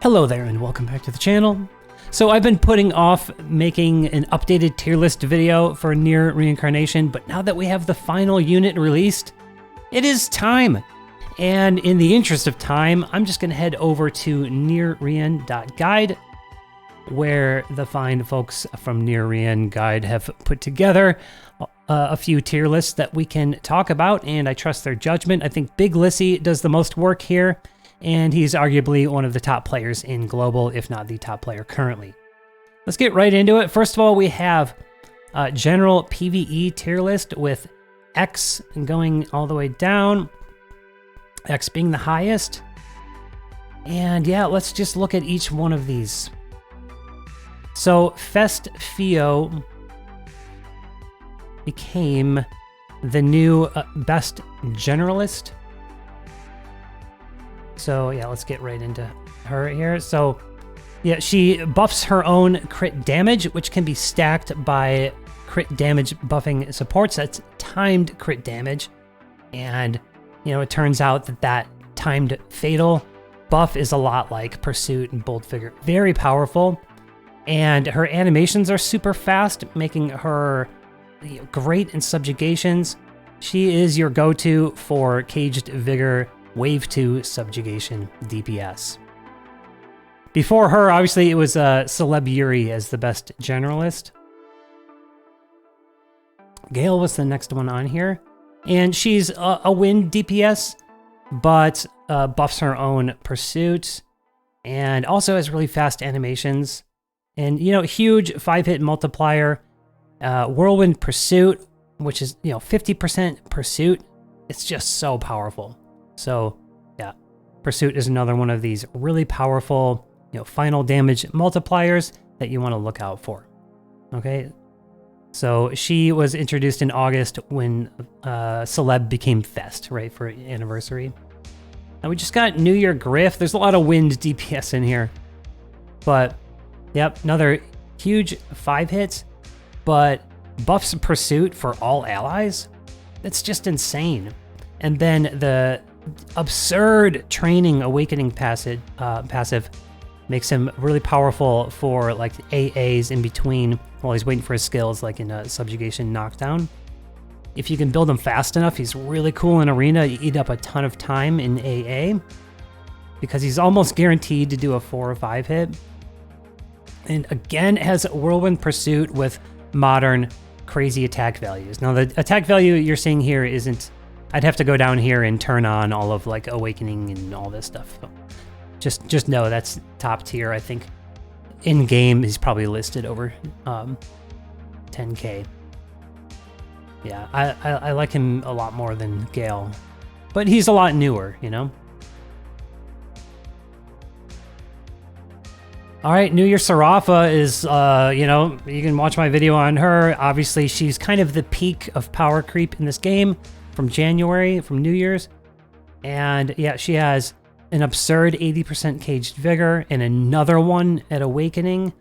Hello there and welcome back to the channel. So I've been putting off making an updated tier list video for Nier Reincarnation, but now that we have the final unit released, it is time. And in the interest of time, I'm just gonna head over to nierrein.guide, where the fine folks from Nier Rein Guide have put together a few tier lists that we can talk about, and I trust their judgment. I think Big Lissy does the most work here, and he's arguably one of the top players in global, if not the top player currently. Let's get right into it. First of all, we have general PvE tier list with X going all the way down, X being the highest. And yeah, let's just look at each one of these. So Fest Fio became the new best generalist. So yeah, let's get right into her here. So yeah, she buffs her own crit damage, which can be stacked by crit damage buffing supports. That's timed crit damage. And, you know, it turns out that that timed fatal buff is a lot like Pursuit and Bold Figure. Very powerful. And her animations are super fast, making her great in subjugations. She is your go-to for Caged Vigor Wave 2 Subjugation DPS. Before her, obviously, it was Celeb Yuri as the best generalist. Gale was the next one on here. And she's a wind DPS, but buffs her own Pursuit, and also has really fast animations. And, you know, huge 5-hit multiplier. Whirlwind Pursuit, which is, you know, 50% Pursuit. It's just so powerful. So, yeah, Pursuit is another one of these really powerful, you know, final damage multipliers that you want to look out for. Okay, so she was introduced in August when Celeb became Fest, right, for anniversary. Now we just got New Year Griff. There's a lot of wind DPS in here, but yep, another huge 5 hits, but buffs Pursuit for all allies. That's just insane. And then the absurd training awakening passive makes him really powerful for like AAs in between while he's waiting for his skills, like in a subjugation knockdown. If you can build him fast enough, he's really cool in arena. You eat up a ton of time in AA because he's almost guaranteed to do a 4 or 5 hit. And again, it has Whirlwind Pursuit with modern crazy attack values. Now the attack value you're seeing here isn't, I'd have to go down here and turn on all of like Awakening and all this stuff. So just know that's top tier. I think in game he's probably listed over 10k. Yeah, I like him a lot more than Gale, but he's a lot newer, you know. All right, New Year Sarafa is, you know, you can watch my video on her. Obviously, she's kind of the peak of power creep in this game from January, from New Year's. And yeah, she has an absurd 80% Caged Vigor and another one at Awakening.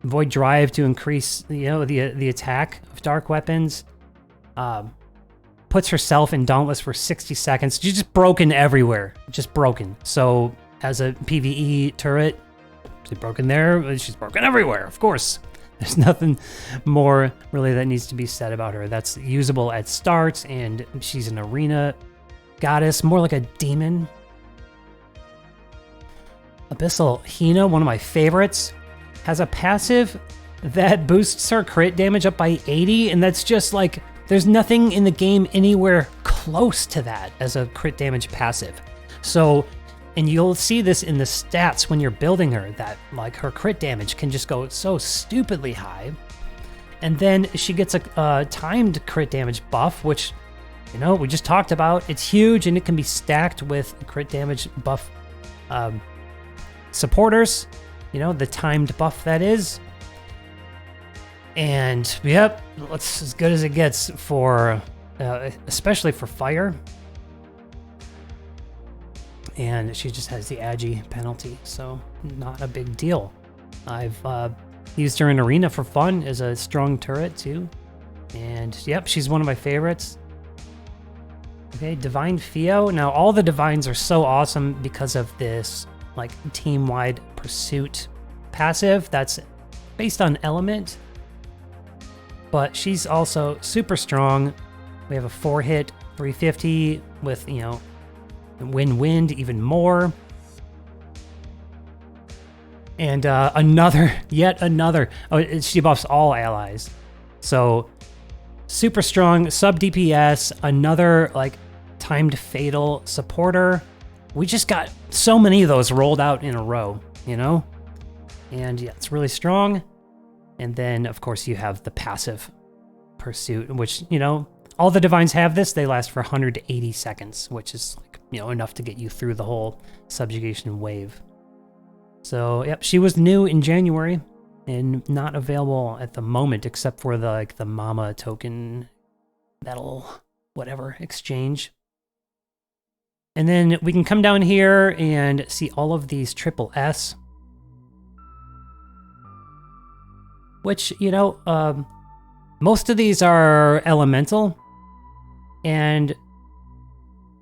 Void Drive to increase, you know, the attack of dark weapons. Puts herself in Dauntless for 60 seconds. She's just broken everywhere. Just broken. So as a PvE turret, she's broken there. She's broken everywhere, of course. There's nothing more really that needs to be said about her. That's usable at start, and she's an arena goddess, more like a demon. Abyssal Hina, one of my favorites, has a passive that boosts her crit damage up by 80, and that's just like, there's nothing in the game anywhere close to that as a crit damage passive. So, and you'll see this in the stats when you're building her, that like her crit damage can just go so stupidly high. And then she gets a timed crit damage buff, which, you know, we just talked about. It's huge, and it can be stacked with crit damage buff supporters, you know, the timed buff that is. And yep, that's as good as it gets for, especially for fire. And she just has the Agi penalty, so not a big deal. I've used her in arena for fun as a strong turret too. And yep, she's one of my favorites. Okay, Divine Fio. Now all the divines are so awesome because of this like team-wide pursuit passive that's based on element. But she's also super strong. We have a 4-hit 350 with, you know, wind even more. And yet another, she buffs all allies. So super strong sub DPS, another like timed fatal supporter. We just got so many of those rolled out in a row, you know? And yeah, it's really strong. And then of course you have the passive pursuit, which, you know, all the divines have this. They last for 180 seconds, which is like, you know, enough to get you through the whole subjugation wave. So, yep, she was new in January and not available at the moment except for the like the mama token metal whatever exchange. And then we can come down here and see all of these triple S, which, you know, most of these are elemental, and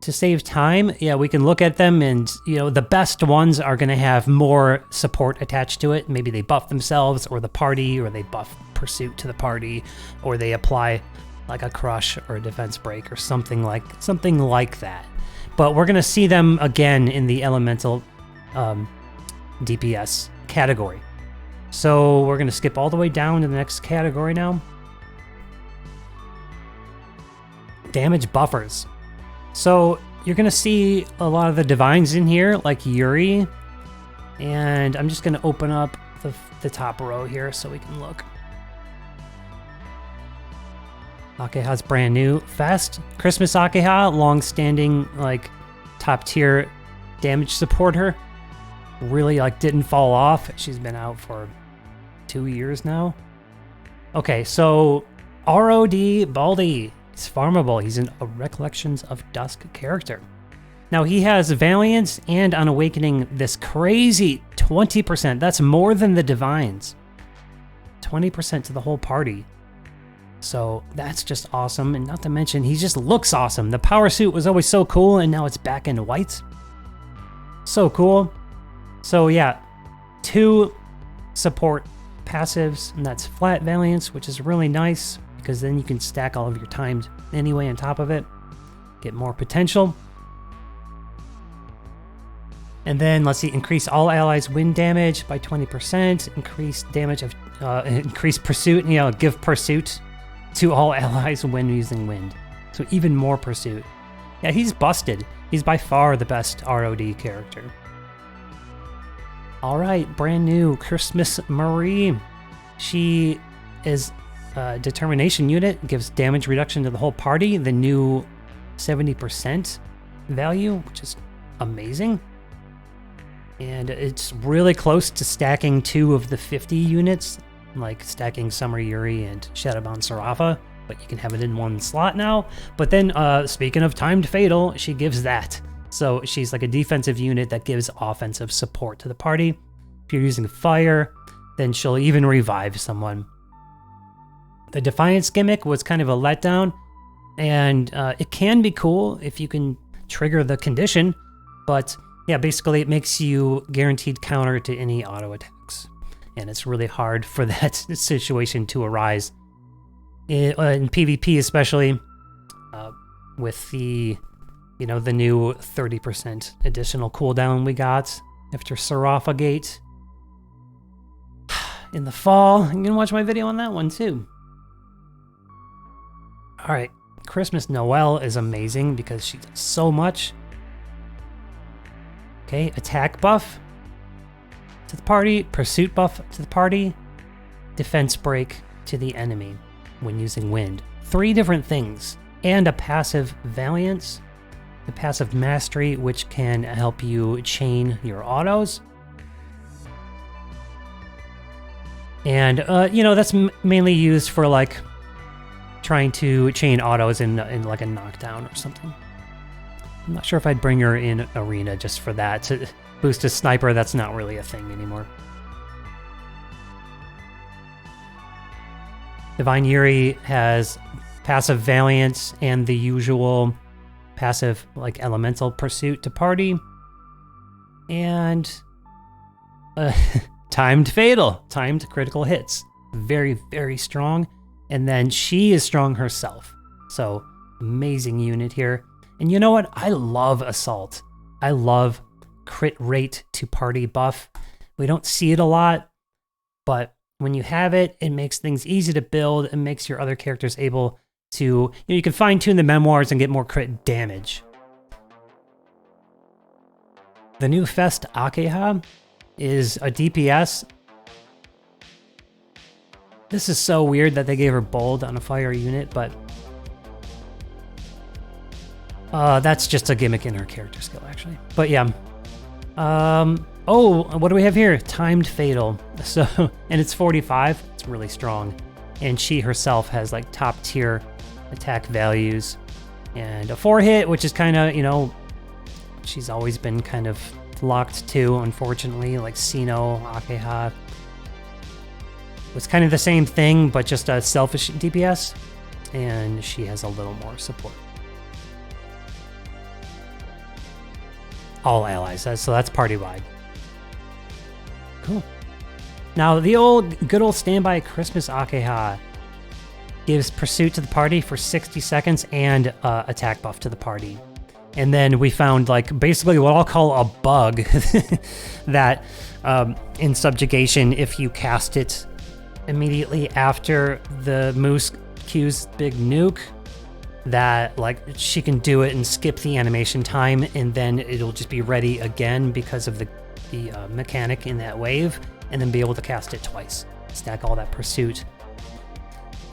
to save time, yeah, we can look at them and, you know, the best ones are going to have more support attached to it. Maybe they buff themselves or the party, or they buff pursuit to the party, or they apply like a crush or a defense break or something like that. But we're going to see them again in the elemental DPS category. So we're going to skip all the way down to the next category now. Damage buffers. So you're going to see a lot of the divines in here, like Yuri. And I'm just going to open up the top row here so we can look. Akeha's brand new. Fast Christmas Akeha, long-standing, like, top-tier damage supporter. Really, like, didn't fall off. She's been out for 2 years now. Okay, so ROD Baldy. He's farmable. He's a Recollections of Dusk character. Now, he has Valiance and on Awakening this crazy 20%. That's more than the Divines. 20% to the whole party. So that's just awesome. And not to mention, he just looks awesome. The power suit was always so cool, and now it's back in white. So cool. So yeah, 2 support passives, and that's flat Valiance, which is really nice, because then you can stack all of your timed anyway on top of it. Get more potential. And then, let's see, increase all allies wind damage by 20%, increase damage of, increase pursuit, you know, give pursuit to all allies when using wind. So even more pursuit. Yeah, he's busted. He's by far the best ROD character. All right, brand new Christmas Marie. She is a determination unit, gives damage reduction to the whole party, the new 70% value, which is amazing. And it's really close to stacking 2 of the 50 units, like stacking Summer Yuri and Shadowbound Sarafa, but you can have it in one slot now. But then, speaking of timed fatal, she gives that. So she's like a defensive unit that gives offensive support to the party. If you're using fire, then she'll even revive someone. The Defiance gimmick was kind of a letdown, and it can be cool if you can trigger the condition, but yeah, basically it makes you guaranteed counter to any auto attacks. And it's really hard for that situation to arise. In PvP especially, with the, you know, the new 30% additional cooldown we got after Sarafa Gate. In the fall, you can watch my video on that one too. Alright, Christmas Noel is amazing because she does so much. Okay, attack buff to the party, pursuit buff to the party, defense break to the enemy when using wind. 3 different things, and a passive Valiance, the passive Mastery, which can help you chain your autos. And, you know, that's mainly used for, like, trying to chain autos in like a knockdown or something. I'm not sure if I'd bring her in Arena just for that. To boost a sniper, that's not really a thing anymore. Divine Yuri has passive Valiance and the usual passive, like, elemental pursuit to party. And Timed fatal, timed critical hits. Very, very strong. And then she is strong herself. So amazing unit here. And you know what? I love assault. I love crit rate to party buff. We don't see it a lot, but when you have it, it makes things easy to build and makes your other characters able to, you can fine tune the memoirs and get more crit damage. The new Fest Akeha is a DPS. This is so weird that they gave her bold on a fire unit, but that's just a gimmick in her character skill, actually. But yeah. Oh, what do we have here? Timed fatal. So, and it's 45. It's really strong. And she herself has like top tier attack values. And a 4-hit, which is kind of, you know, she's always been kind of locked to, unfortunately, like Sino, Akeha. It's kind of the same thing, but just a selfish DPS. And she has a little more support. All allies, so that's party-wide. Cool. Now, the good old standby Christmas Akeha gives pursuit to the party for 60 seconds and attack buff to the party. And then we found like basically what I'll call a bug that in subjugation, if you cast it immediately after the Moose Q's big nuke, that like she can do it and skip the animation time, and then it'll just be ready again because of the mechanic in that wave, and then be able to cast it twice, stack all that pursuit.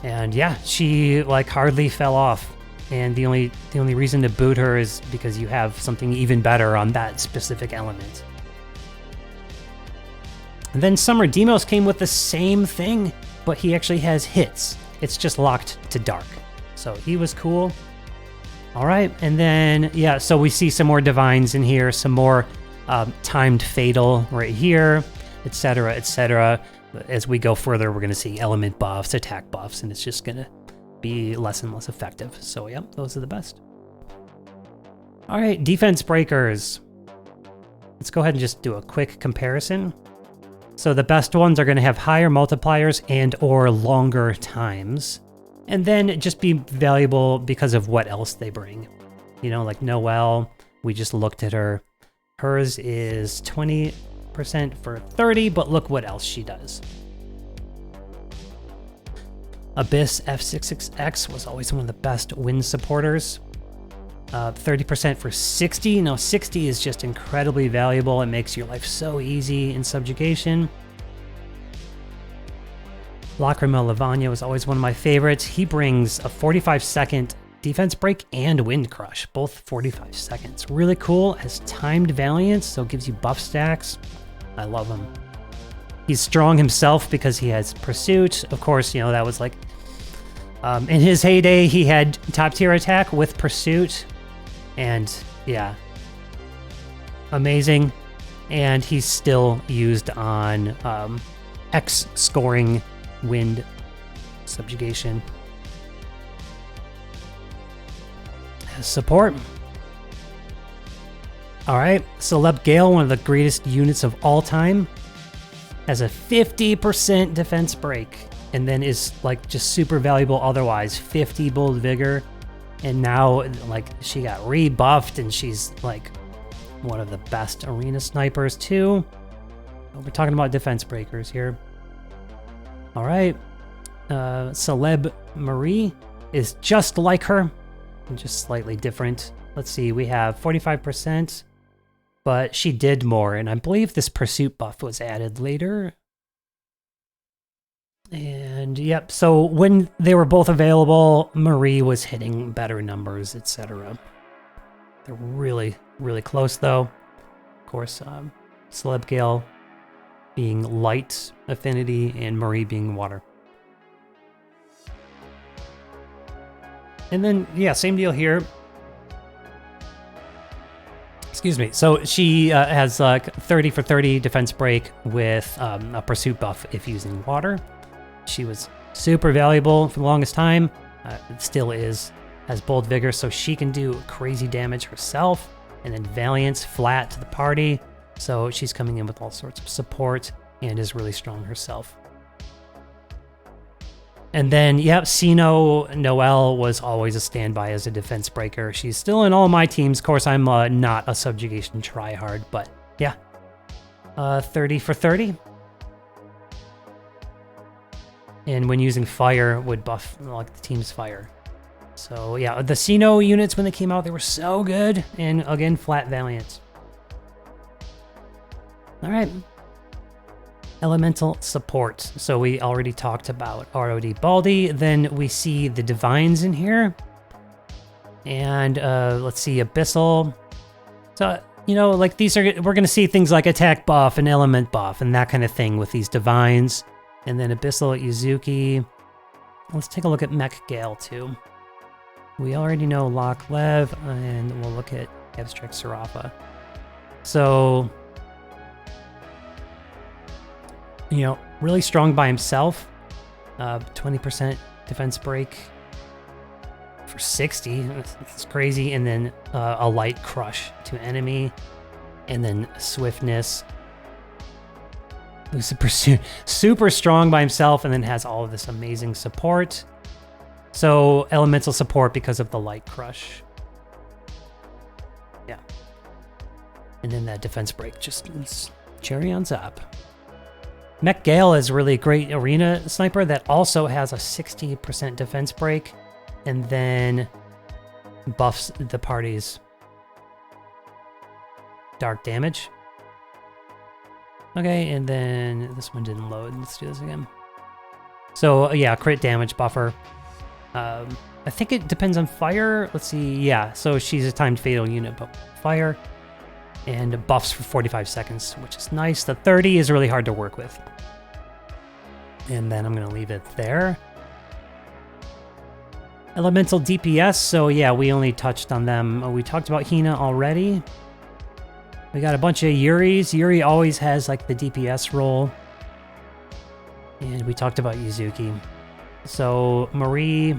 And yeah, she like hardly fell off. And the only reason to boot her is because you have something even better on that specific element. And then Summer Demos came with the same thing, but he actually has hits. It's just locked to dark. So he was cool. All right, and then, yeah, so we see some more divines in here, some more timed fatal right here, etc., etc. As we go further, we're going to see element buffs, attack buffs, and it's just going to be less and less effective. So, yeah, those are the best. All right, defense breakers. Let's go ahead and just do a quick comparison. So the best ones are going to have higher multipliers and or longer times. And then just be valuable because of what else they bring. You know, like Noelle, we just looked at her. Hers is 20% for 30, but look what else she does. Abyss F66X was always one of the best wind supporters. 30% for 60. Now 60 is just incredibly valuable. It makes your life so easy in subjugation. Lacrima Lavagna was always one of my favorites. He brings a 45-second defense break and wind crush, both 45 seconds. Really cool, has timed valiance, so it gives you buff stacks. I love him. He's strong himself because he has pursuit. Of course, you know, that was like, in his heyday, he had top tier attack with pursuit. And yeah, amazing. And he's still used on X scoring wind subjugation. Support. All right, Celeb Gale, one of the greatest units of all time, has a 50% defense break, and then is like just super valuable otherwise. 50 bold vigor, and now like she got rebuffed, and she's like one of the best arena snipers too. We're talking about defense breakers here. All right, Celeb Marie is just like her, just slightly different. Let's see, we have 45%, but she did more, and I believe this pursuit buff was added later. And yep, so when they were both available, Marie was hitting better numbers, etc. They're really, really close though. Of course, Celeb Gale being light affinity and Marie being water. And then, yeah, same deal here. Excuse me. So she has like 30 for 30 defense break with a pursuit buff if using water. She was super valuable for the longest time. It still is. Has bold vigor, so she can do crazy damage herself. And then Valiance flat to the party. So she's coming in with all sorts of support and is really strong herself. And then, yep, Sino Noelle was always a standby as a defense breaker. She's still in all my teams. Of course, I'm not a subjugation tryhard, but yeah. 30 for 30. And when using fire, would buff like the team's fire. So yeah, the Sino units, when they came out, they were so good. And again, flat Valiant. All right. Elemental support. So we already talked about ROD Baldy. Then we see the Divines in here. And let's see, Abyssal. So, you know, like these are, we're going to see things like attack buff and element buff and that kind of thing with these Divines. And then Abyssal Yuzuki. Let's take a look at Mech Gale too. We already know Lock Lev, and we'll look at Abstract Serafa. So, you know, really strong by himself. 20% defense break for 60. That's crazy. And then a light crush to enemy. And then swiftness. Lucid Pursuit. Super strong by himself, and then has all of this amazing support. So elemental support because of the light crush. Yeah. And then that defense break just cherry on top. Mech Gale is really a great arena sniper that also has a 60% defense break and then buffs the party's dark damage. Okay, and then this one didn't load. Let's do this again. So yeah, crit damage buffer. I think it depends on fire. Let's see. Yeah, so she's a timed fatal unit, but fire. And buffs for 45 seconds, which is nice. The 30 is really hard to work with. And then I'm going to leave it there. Elemental DPS. So yeah, we only touched on them. We talked about Hina already. We got a bunch of Yuris. Yuri always has like the DPS role. And we talked about Yuzuki. So Marie,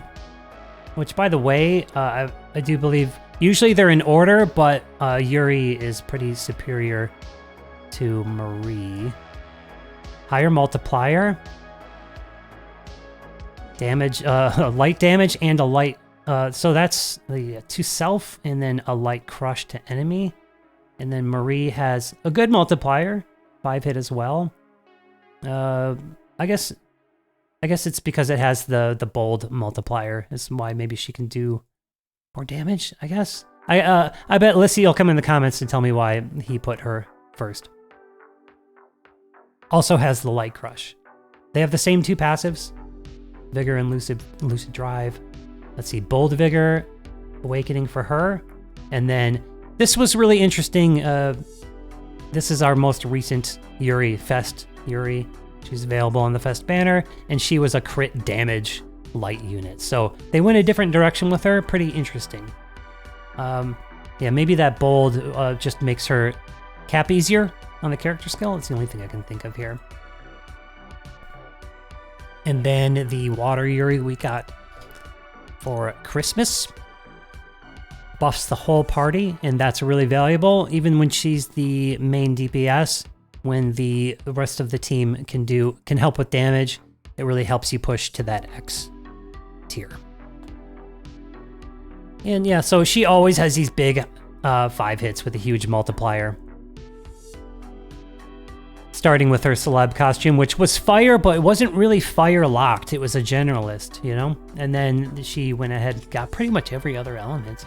which by the way, I do believe usually they're in order, but Yuri is pretty superior to Marie. Higher multiplier, damage, light damage, and a light. So that's the to self, and then a light crush to enemy, and then Marie has a good multiplier, 5 hit as well. I guess it's because it has the bold multiplier. Is why maybe she can do more damage, I guess. I bet Lissy will come in the comments and tell me why he put her first. Also has the light crush. They have the same 2 passives, Vigor and Lucid Drive. Let's see, Bold Vigor, Awakening for her. And then this was really interesting. This is our most recent Yuri, Fest Yuri. She's available on the Fest banner, and she was a crit damage light unit. So they went a different direction with her. Pretty interesting. Yeah, maybe that bold just makes her cap easier on the character skill. It's the only thing I can think of here. And then the Water Yuri we got for Christmas. Buffs the whole party, and that's really valuable. Even when she's the main DPS, when the rest of the team can help with damage, it really helps you push to that X tier. And yeah, so she always has these big 5 hits with a huge multiplier. Starting with her celeb costume, which was fire, but it wasn't really fire locked. It was a generalist, you know? And then she went ahead and got pretty much every other element.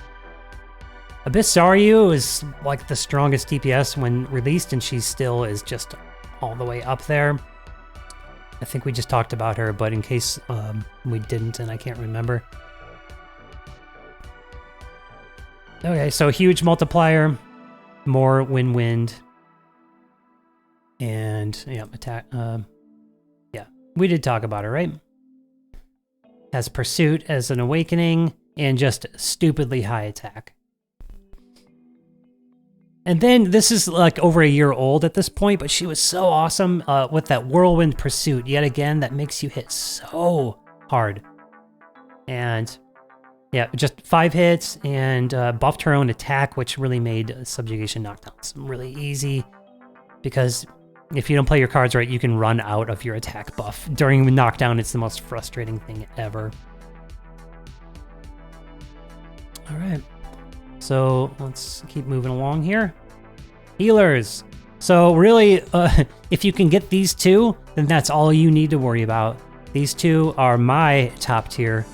Abyssario is like the strongest DPS when released, and she still is just all the way up there. I think we just talked about her, but in case we didn't and I can't remember. Okay, so huge multiplier, more wind, and yeah, attack. Yeah, we did talk about her, right? Has Pursuit as an awakening, and just stupidly high attack. And then this is like over a year old at this point, but she was so awesome with that Whirlwind Pursuit. Yet again, that makes you hit so hard. And yeah, just 5 hits and buffed her own attack, which really made Subjugation knockdowns really easy. because if you don't play your cards right, you can run out of your attack buff. During the knockdown, it's the most frustrating thing ever. All right, so let's keep moving along here. Healers. So really, if you can get these two, then that's all you need to worry about. These two are my top tier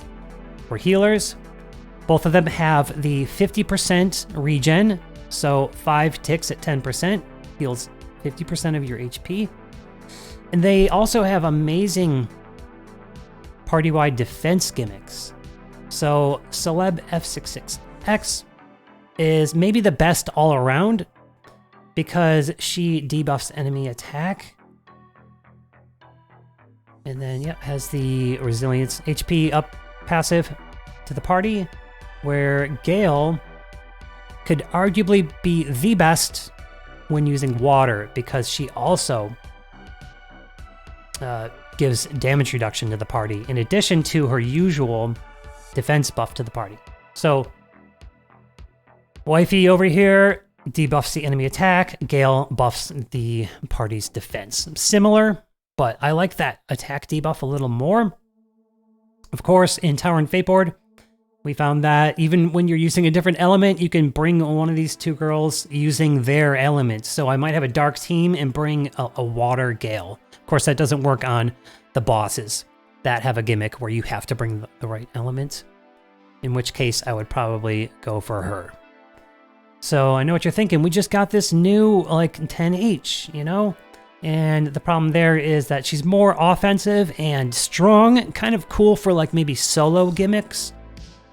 for healers. Both of them have the 50% regen, so 5 ticks at 10% heals 50% of your HP. And they also have amazing party-wide defense gimmicks. So Celeb F66X is maybe the best all around because she debuffs enemy attack. And then, yeah, has the resilience HP up passive to the party, where Gale could arguably be the best when using water because she also gives damage reduction to the party in addition to her usual defense buff to the party. So Wifey over here debuffs the enemy attack, Gale buffs the party's defense. Similar, but I like that attack debuff a little more. Of course, in Tower and Fateboard, we found that even when you're using a different element, you can bring one of these two girls using their element. So I might have a dark team and bring a water Gale. Of course, that doesn't work on the bosses that have a gimmick where you have to bring the right element, in which case I would probably go for her. So I know what you're thinking. We just got this new, like, 10H, you know? And the problem there is that she's more offensive and strong, kind of cool for, like, maybe solo gimmicks.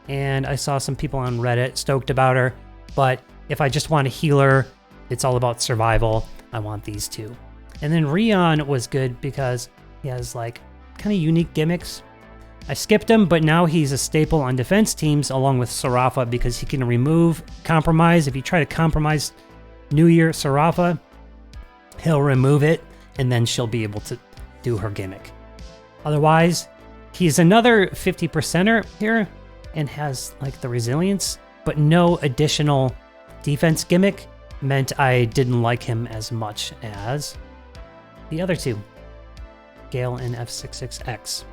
And I saw some people on Reddit stoked about her, but if I just want a healer, it's all about survival, I want these two. And then Rion was good because he has like kind of unique gimmicks. I skipped him, but now he's a staple on defense teams along with Sarafa because he can remove compromise. If you try to compromise Nier Sarafa, he'll remove it and then she'll be able to do her gimmick. Otherwise, he's another 50%er here and has like the resilience, but no additional defense gimmick meant I didn't like him as much as the other two, Gale and F66X.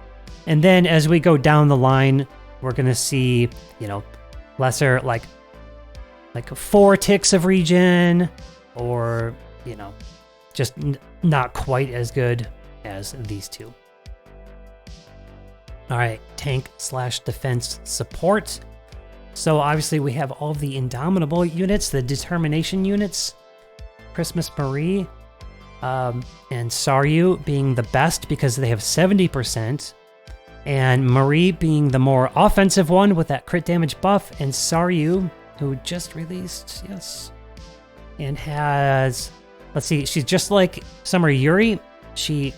And then as we go down the line, we're gonna see, you know, lesser like 4 ticks of regen, or, you know, just not quite as good as these two. All right, tank/defense support. So obviously we have all of the Indomitable units, the Determination units, Christmas Marie, and Saryu being the best because they have 70%, and Marie being the more offensive one with that crit damage buff, and Saryu, who just released, yes, and has, let's see, she's just like Summer Yuri. She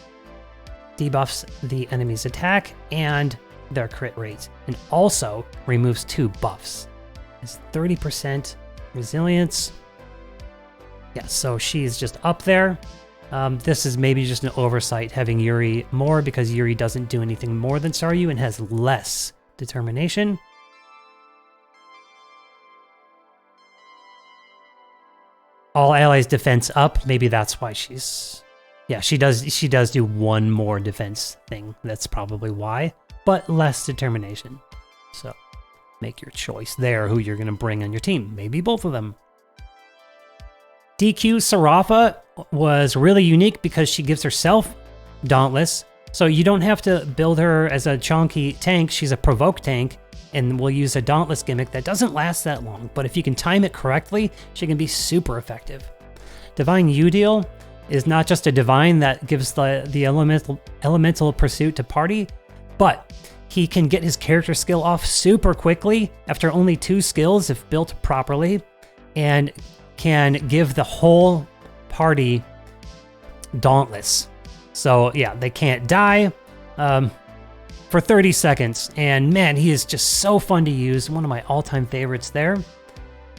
debuffs the enemy's attack and their crit rate, and also removes 2 buffs. It's 30% resilience. Yeah, so she's just up there. This is maybe just an oversight having Yuri more because Yuri doesn't do anything more than Saryu and has less determination. All allies defense up. Maybe that's why she's... Yeah, she does do one more defense thing. That's probably why, but less determination. So make your choice there who you're going to bring on your team. Maybe both of them. DQ Sarafa was really unique because she gives herself Dauntless. So you don't have to build her as a chunky tank. She's a provoke tank, and we'll use a Dauntless gimmick that doesn't last that long. But if you can time it correctly, she can be super effective. Divine Udeal is not just a divine that gives the elemental pursuit to party, but he can get his character skill off super quickly after only 2 skills if built properly, and can give the whole party Dauntless. So yeah, they can't die for 30 seconds, and man, he is just so fun to use. One of my all-time favorites there.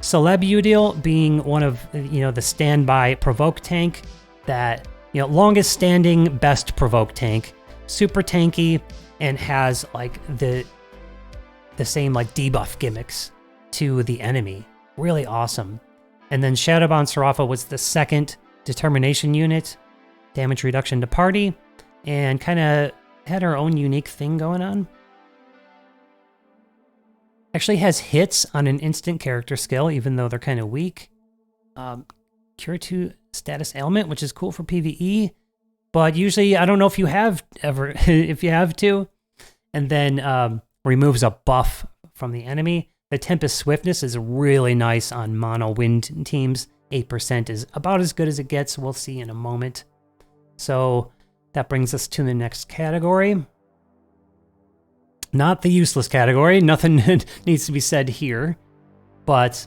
Celeb Udeal being one of, you know, the standby provoke tank that, you know, longest standing best provoke tank, super tanky, and has like the same like debuff gimmicks to the enemy. Really awesome. And then Shadowbound Sarafa was the second determination unit, damage reduction to party, and kind of had her own unique thing going on. Actually has hits on an instant character skill, even though they're kind of weak. Cure 2 status ailment, which is cool for PvE, but usually I don't know if you have ever, if you have to. And then removes a buff from the enemy. The Tempest Swiftness is really nice on mono wind teams. 8% is about as good as it gets. We'll see in a moment. So that brings us to the next category. Not the useless category. Nothing needs to be said here. But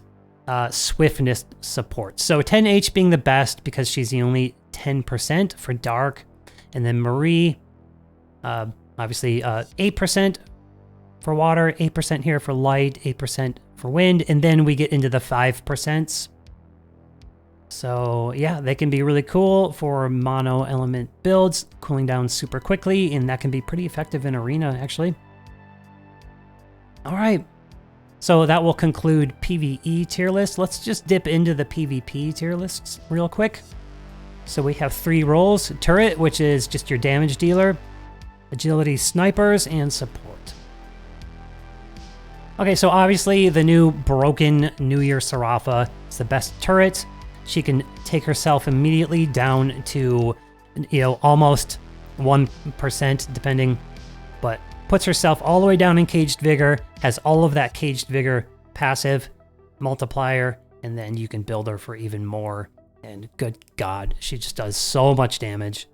Swiftness Support. So 10H being the best because she's the only 10% for Dark. And then Marie, obviously 8% for Water, 8% here for Light, 8% for Wind. And then we get into the 5%. So yeah, they can be really cool for mono element builds, cooling down super quickly, and that can be pretty effective in Arena, actually. All right, so that will conclude PvE tier list. Let's just dip into the PvP tier lists real quick. So we have 3 roles: Turret, which is just your damage dealer, Agility, Snipers, and Support. Okay, so obviously the new broken Nier Serapha is the best turret. She can take herself immediately down to, almost 1%, depending, but puts herself all the way down in Caged Vigor, has all of that Caged Vigor passive multiplier, and then you can build her for even more. And good God, she just does so much damage.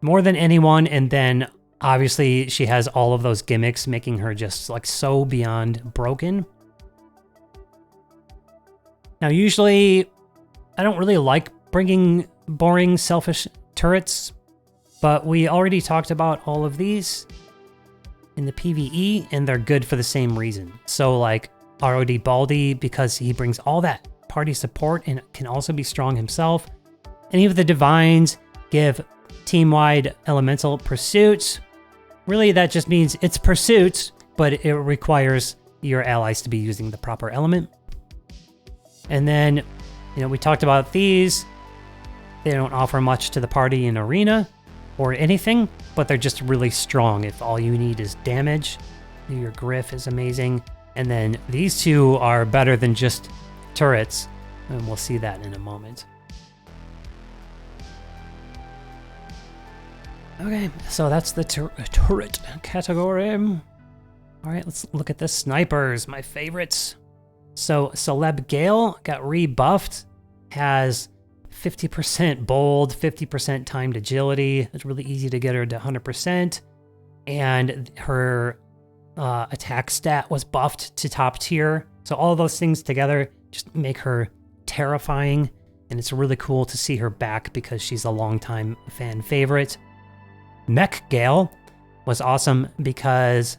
More than anyone, and then obviously she has all of those gimmicks, making her just like so beyond broken. Now usually, I don't really like bringing boring, selfish turrets, but we already talked about all of these in the PvE, and they're good for the same reason. So like ROD Baldy, because he brings all that party support and can also be strong himself. Any of the Divines give team-wide elemental pursuits. Really, that just means it's pursuits, but it requires your allies to be using the proper element. And then, we talked about these. They don't offer much to the party in Arena or anything, but they're just really strong if all you need is damage. Your Griff is amazing. And then these two are better than just turrets, and we'll see that in a moment. Okay, so that's the turret category. All right, let's look at the snipers, my favorites. So Celeb Gale got rebuffed, has 50% bold, 50% timed agility. It's really easy to get her to 100%. And her attack stat was buffed to top tier. So all of those things together just make her terrifying. And it's really cool to see her back because she's a longtime fan favorite. Mech Gale was awesome because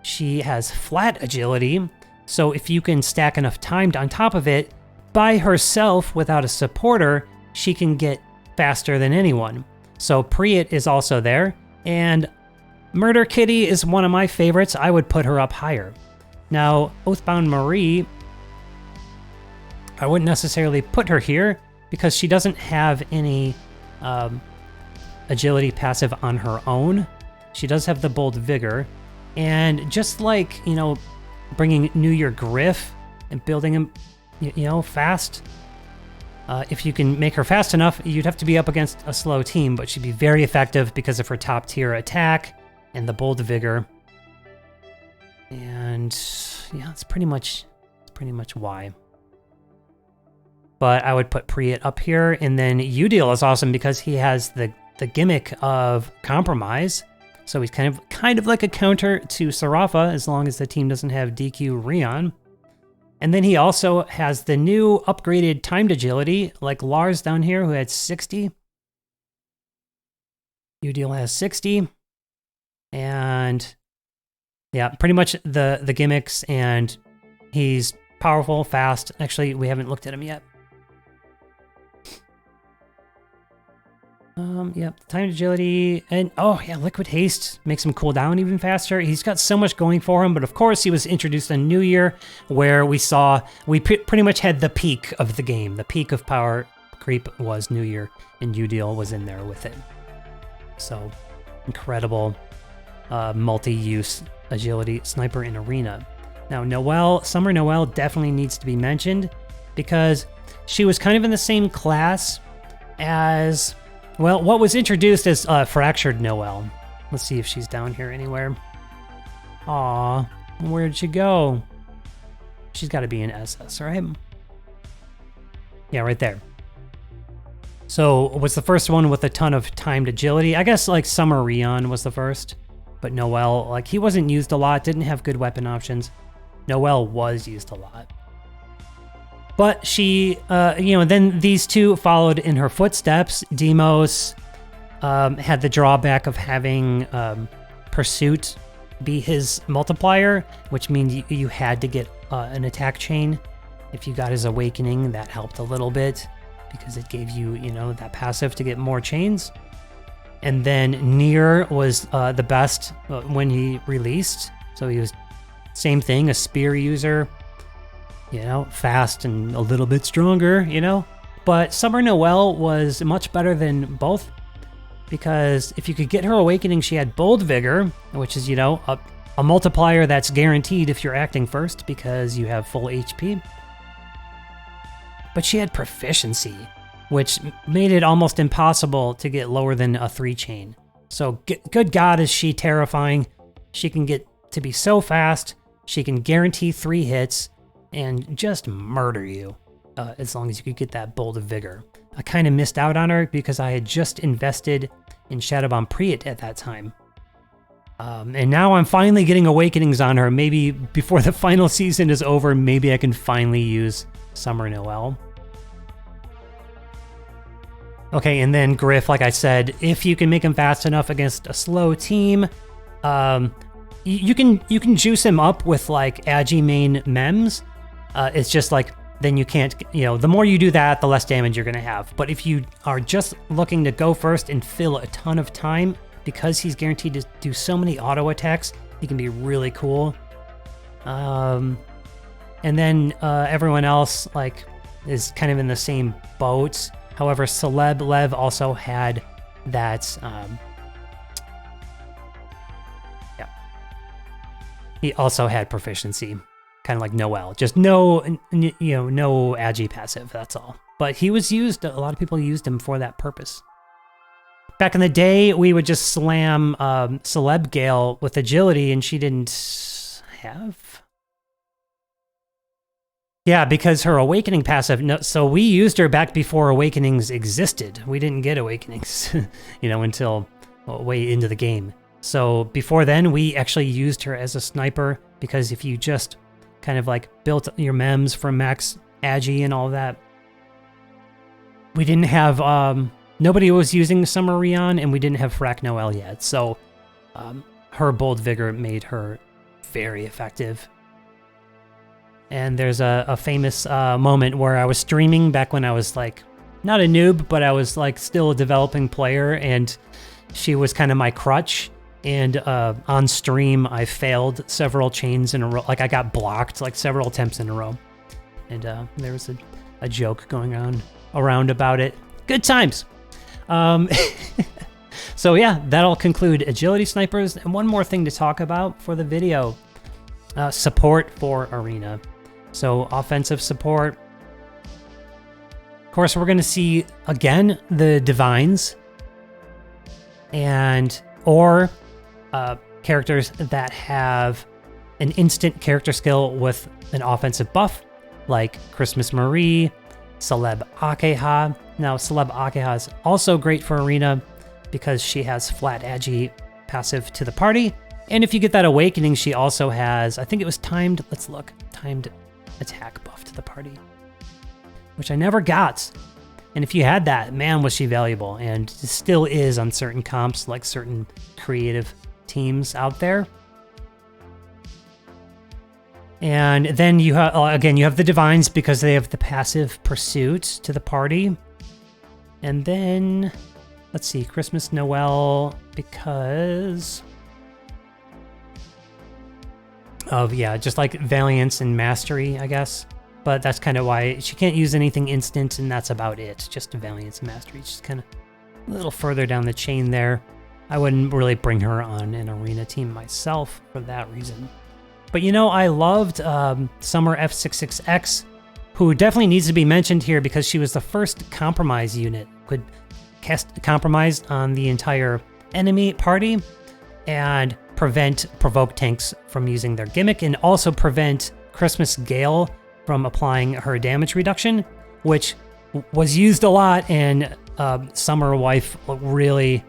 she has flat agility. So if you can stack enough timed on top of it, by herself without a supporter, she can get faster than anyone. So Priet is also there, and Murder Kitty is one of my favorites. I would put her up higher. Now, Oathbound Marie, I wouldn't necessarily put her here because she doesn't have any agility passive on her own. She does have the Bold Vigor, and just like, bringing Nier Griff and building him, fast. If you can make her fast enough, you'd have to be up against a slow team, but she'd be very effective because of her top tier attack and the Bold Vigor. And yeah, it's pretty much why. But I would put Priet up here, and then Udeal is awesome because he has the gimmick of compromise. So he's kind of like a counter to Serapha as long as the team doesn't have DQ Rion. And then he also has the new upgraded timed agility, like Lars down here, who had 60. Udeal has 60. And yeah, pretty much the gimmicks, and he's powerful, fast. Actually, we haven't looked at him yet. Yep, timed agility, and oh yeah, Liquid Haste makes him cool down even faster. He's got so much going for him, but of course he was introduced in Nier, where we pretty much had the peak of the game, the peak of power creep was Nier, and Udeal was in there with it. So, incredible multi-use agility sniper in Arena. Now, Summer Noelle definitely needs to be mentioned because she was kind of in the same class as, well, what was introduced as Fractured Noelle. Let's see if she's down here anywhere. Aw, where'd she go? She's got to be in SS, right? Yeah, right there. So, was the first one with a ton of timed agility. I guess, like, Summer Rion was the first. But Noelle, like, he wasn't used a lot, didn't have good weapon options. Noelle was used a lot. But she, then these two followed in her footsteps. Demos had the drawback of having Pursuit be his multiplier, which means you had to get an attack chain. If you got his Awakening, that helped a little bit because it gave you, that passive to get more chains. And then Nier was the best when he released. So he was, same thing, a spear user, fast and a little bit stronger, But Summer Noelle was much better than both because if you could get her Awakening, she had Bold Vigor, which is, a multiplier that's guaranteed if you're acting first because you have full HP. But she had Proficiency, which made it almost impossible to get lower than a 3-chain. So good God, is she terrifying. She can get to be so fast, she can guarantee 3 hits, and just murder you, as long as you could get that Bold of Vigor. I kind of missed out on her because I had just invested in Shadowbomb Priet at that time. And now I'm finally getting Awakenings on her. Maybe before the final season is over, maybe I can finally use Summer Noelle. Okay, and then Griff, like I said, if you can make him fast enough against a slow team, you can juice him up with like Agi main mems. It's just like, then you can't, the more you do that, the less damage you're gonna have. But if you are just looking to go first and fill a ton of time, because he's guaranteed to do so many auto attacks, he can be really cool. And then everyone else like is kind of in the same boat. However, Celeb Lev also had that, he also had Proficiency, kind of like Noelle. Just no Agi passive, that's all. But he was used, a lot of people used him for that purpose. Back in the day, we would just slam Celeb Gale with agility, and she didn't have... Yeah, because her Awakening passive, so we used her back before Awakenings existed. We didn't get Awakenings, until way into the game. So before then, we actually used her as a sniper, because if you just kind of like built your mems from max Agi and all that, we didn't have, nobody was using Summer Rion, and we didn't have Frac Noelle yet. So her Bold Vigor made her very effective. And there's a famous moment where I was streaming back when I was like, not a noob, but I was like still a developing player, and she was kind of my crutch. And on stream, I failed several chains in a row. Like I got blocked like several attempts in a row. And there was a joke going on around about it. Good times. So yeah, that'll conclude Agility Snipers. And one more thing to talk about for the video. Support for Arena. So offensive support. Of course, we're going to see, again, the Divines. Or characters that have an instant character skill with an offensive buff, like Christmas Marie, Celeb Akeha. Now, Celeb Akeha is also great for Arena because she has flat Agi passive to the party. And if you get that Awakening, she also has, I think it was timed, let's look, timed attack buff to the party, which I never got. And if you had that, man, was she valuable, and still is on certain comps, like certain creative teams out there. And then you have, again, you have the Divines because they have the passive Pursuit to the party. And then, let's see, Christmas Noelle because of, yeah, just like Valiance and Mastery, I guess. but that's kind of why she can't use anything instant, and that's about it. Just Valiance and Mastery. She's kind of a little further down the chain there. I wouldn't really bring her on an arena team myself for that reason. But you know, I loved Summer F66X, who definitely needs to be mentioned here because she was the first compromise unit. Could cast compromise on the entire enemy party and prevent provoke tanks from using their gimmick, and also prevent Christmas Gale from applying her damage reduction, which was used a lot, and Summer Wife really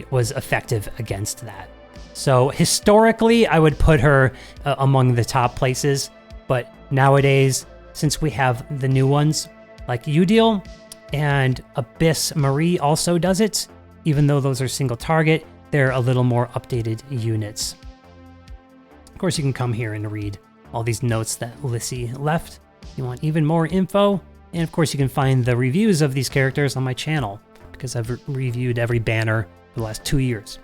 was effective against that. So historically, I would put her among the top places, but nowadays, since we have the new ones like Udeal and Abyss Marie also does it, even though those are single target, they're a little more updated units. Of course, you can come here and read all these notes that Lissy left. If you want even more info, and of course you can find the reviews of these characters on my channel, because I've reviewed every banner for the last 2 years.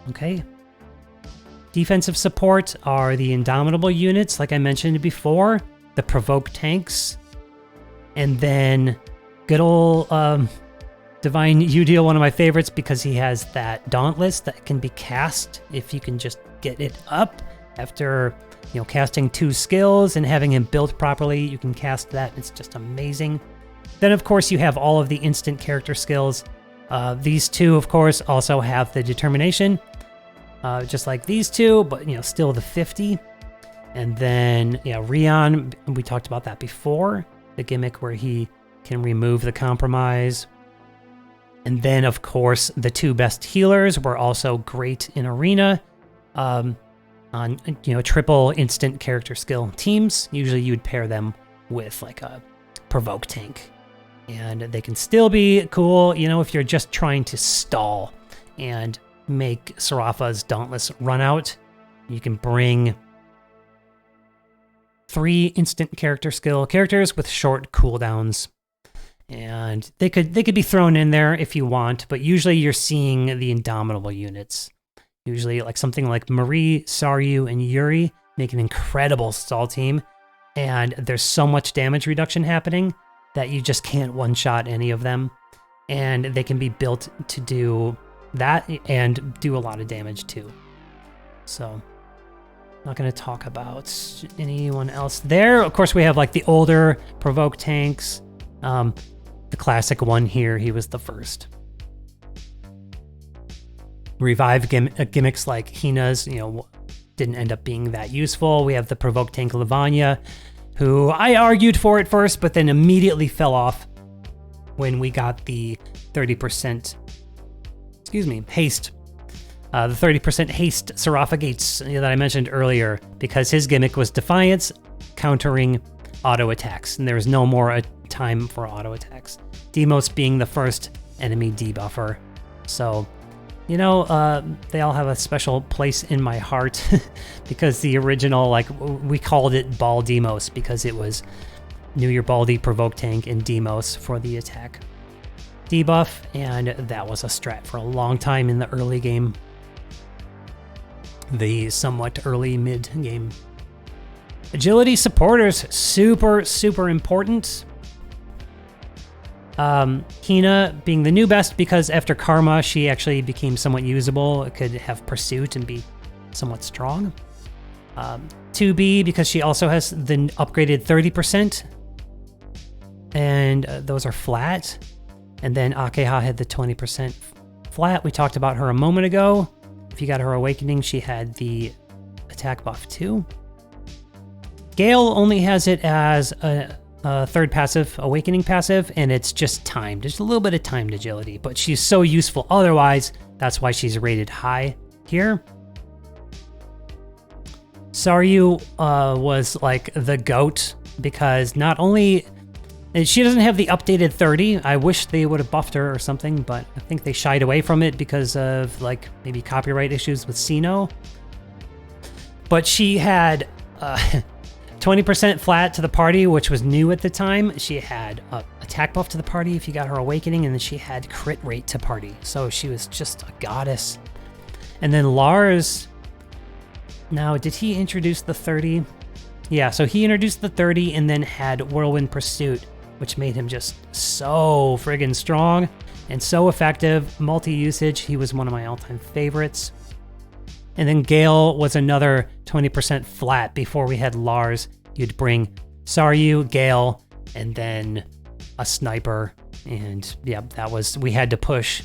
Okay. Defensive support are the Indomitable units, like I mentioned before, the Provoke tanks, and then good old Divine Udeal, one of my favorites, because he has that Dauntless that can be cast if you can just get it up after, you know, casting 2 skills and having him built properly. You can cast that. It's just amazing. Then, of course, you have all of the instant character skills. These two, of course, also have the Determination, just like these two, but, you know, still the 50. And then, yeah, Rion, we talked about that before, the gimmick where he can remove the compromise. And then, of course, the 2 best healers were also great in Arena on, you know, triple instant character skill teams. Usually you'd pair them with like a Provoke tank. And they can still be cool, you know, if you're just trying to stall and make Serafa's Dauntless run out. You can bring 3 instant character skill characters with short cooldowns. And they could be thrown in there if you want, but usually you're seeing the Indomitable units. Usually like something like Marie, Saryu, and Yuri make an incredible stall team, and there's so much damage reduction happening that you just can't one-shot any of them, and they can be built to do that and do a lot of damage too. So, not going to talk about anyone else there. Of course, we have like the older Provoke tanks. The classic one here, he was the first. Revive gimmicks like Hina's, you know, didn't end up being that useful. We have the Provoke tank Lavanya, who I argued for at first, but then immediately fell off when we got the 30%, haste. The 30% haste Serafa Gates that I mentioned earlier, because his gimmick was Defiance, countering auto attacks, and there was no more time for auto attacks. Demos being the first enemy debuffer. So, you know, they all have a special place in my heart because the original, like, we called it Ball Demos because it was New Year Baldy, Provoke Tank, and Demos for the attack debuff, and that was a strat for a long time in the early game. The somewhat early mid game. Agility supporters, super, super important. Hina being the new best because after Karma, she actually became somewhat usable. It could have Pursuit and be somewhat strong. 2B because she also has the upgraded 30%. And those are flat. And then Akeha had the 20% flat. We talked about her a moment ago. If you got her Awakening, she had the attack buff too. Gale only has it as a third passive, Awakening passive, and it's just timed. There's a little bit of timed agility, but she's so useful otherwise. That's why she's rated high here. Saryu was like the GOAT because not only... And she doesn't have the updated 30. I wish they would have buffed her or something, but I think they shied away from it because of like maybe copyright issues with Sino. But she had 20% flat to the party, which was new at the time. She had attack buff to the party if you got her Awakening, and then she had crit rate to party. So she was just a goddess. And then Lars, now did he introduce the 30? Yeah, so he introduced the 30 and then had Whirlwind Pursuit, which made him just so friggin' strong and so effective. Multi-usage, he was one of my all-time favorites. And then Gale was another 20% flat. Before we had Lars, you'd bring Saryu, Gale, and then a sniper. And yeah, we had to push.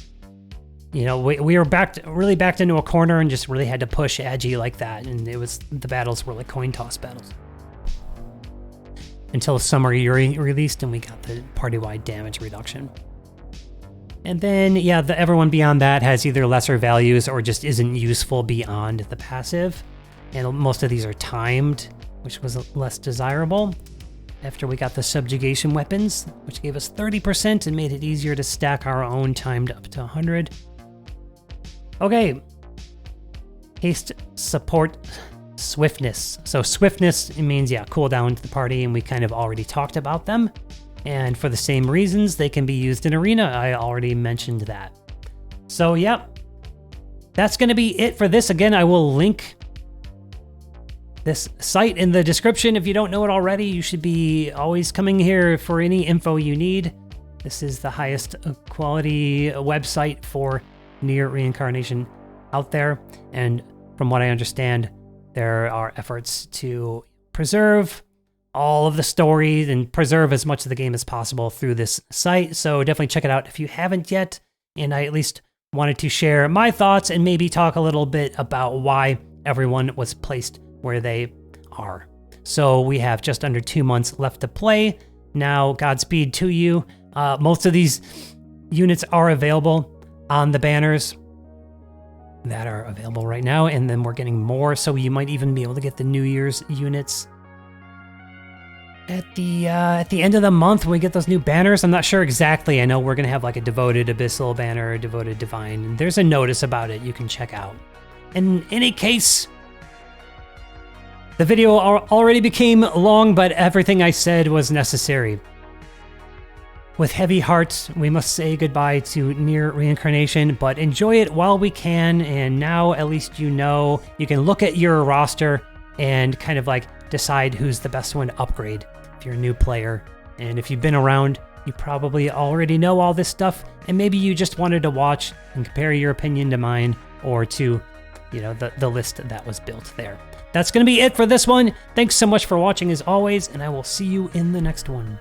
You know, we were really backed into a corner and just really had to push Agi like that. And the battles were like coin toss battles. Until Summer Yuri released and we got the party-wide damage reduction. And then, yeah, everyone beyond that has either lesser values or just isn't useful beyond the passive. And most of these are timed, which was less desirable. After we got the subjugation weapons, which gave us 30% and made it easier to stack our own timed up to 100. Okay. Haste support swiftness. So swiftness, it means, yeah, cooldown to the party, and we kind of already talked about them. And for the same reasons, they can be used in Arena. I already mentioned that. So, yep. That's going to be it for this. Again, I will link this site in the description. If you don't know it already, you should be always coming here for any info you need. This is the highest quality website for Nier Reincarnation out there. And from what I understand, there are efforts to preserve all of the stories and preserve as much of the game as possible through this site. So definitely check it out if you haven't yet. And I at least wanted to share my thoughts and maybe talk a little bit about why everyone was placed where they are. So we have just under 2 months left to play. Now, Godspeed to you. Most of these units are available on the banners that are available right now, and then we're getting more, so you might even be able to get the New Year's units at the end of the month when we get those new banners. I'm not sure exactly. I know we're gonna have like a Devoted Abyssal banner, a Devoted Divine, and there's a notice about it you can check out. In any case, the video already became long, but everything I said was necessary. With heavy hearts, we must say goodbye to Nier Reincarnation, but enjoy it while we can, and now at least you know you can look at your roster and kind of like decide who's the best one to upgrade if you're a new player. And if you've been around, you probably already know all this stuff, and maybe you just wanted to watch and compare your opinion to mine or to, you know, the list that was built there. That's going to be it for this one. Thanks so much for watching as always, and I will see you in the next one.